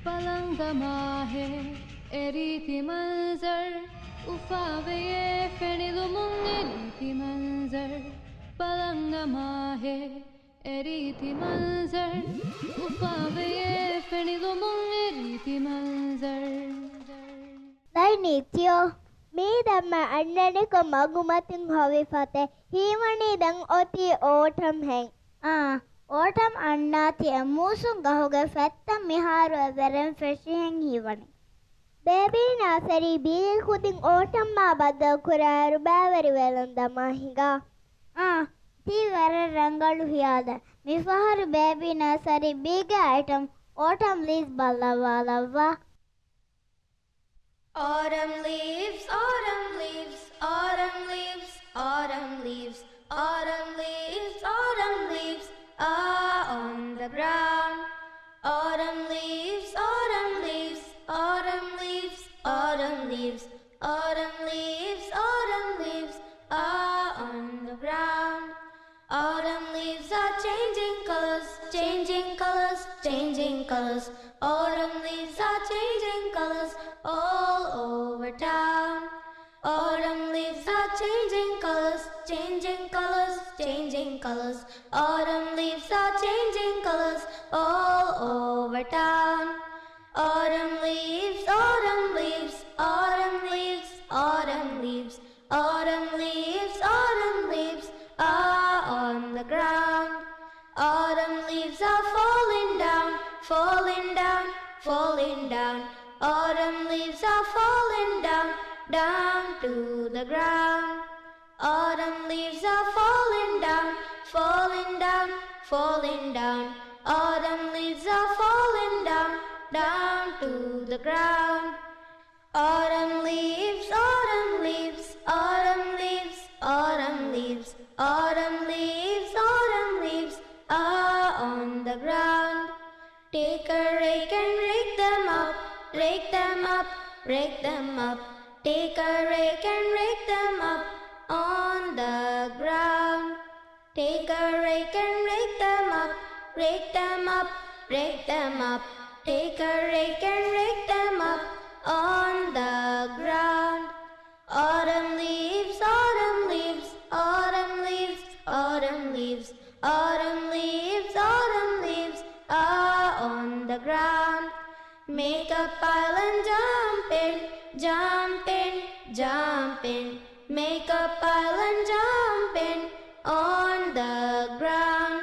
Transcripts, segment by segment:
पलंगमा है एरीति मंजर उफावे ये फेनिलुमुंग एरीति मंजर पलंगमा है एरीति मंजर उफावे ये फेनिलुमुंग एरीति मंजर Lai nityo me dhamma annane ko magumatin hawi fate himani dang oti autumn hang autumn annati musun gahuge fetta miharu veren freshi hang hivani baby na sari bi khudin autumn ma badda kuraru bavari velan dama hinga ti vere rangalu hiyada mifaharu baby na sari biga item autumn leaves ballawalawa. Autumn leaves, autumn leaves, autumn leaves, autumn leaves, autumn leaves, autumn leaves are on the ground. Autumn leaves, autumn leaves, autumn leaves, autumn leaves, autumn leaves, autumn leaves are on the ground. Autumn leaves are changing colors, changing colors, changing colors. Autumn leaves are changing colors all over town. Autumn leaves are changing colors, changing colors, changing colors. Autumn leaves are changing colors all over town. Autumn leaves, autumn leaves, autumn leaves, autumn leaves, autumn leaves, autumn leaves are on the ground. Autumn leaves are falling down, falling down, falling down. Autumn leaves are falling down, down to the ground. Autumn leaves are falling down, falling down, falling down. Autumn leaves are falling down, down to the ground. Autumn leaves, autumn leaves, autumn leaves, autumn leaves, autumn leaves, autumn leaves are on the ground. Take a rake and rake them up, rake them up, rake them up. Take a rake and rake them up on the ground. Take a rake and rake them up, rake them up, rake them up. Take a rake and rake them up on the ground. Autumn leaves, autumn leaves, autumn leaves, autumn leaves, autumn leaves, autumn leaves are on the ground. Make a pile and jump in, jump in, jump in. Make a pile and jump in on the ground.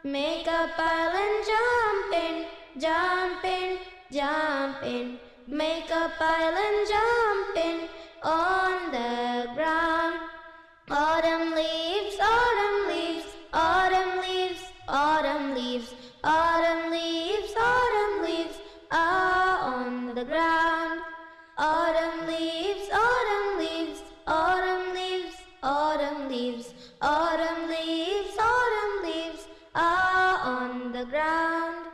Make a pile and jump in, jump in, jump in. Make a pile and jump in on the ground. Autumn leaves, autumn leaves, autumn leaves, autumn leaves, autumn leaves, autumn leaves are on the ground. Autumn leaves, autumn leaves, autumn leaves, autumn leaves, autumn leaves, autumn leaves are on the ground,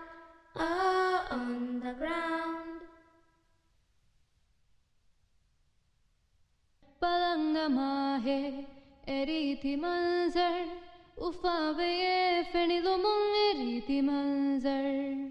are on the ground. पलंगमा है एरीति मंजर उफावे ये फेनिलुमुंग एरीति मंजर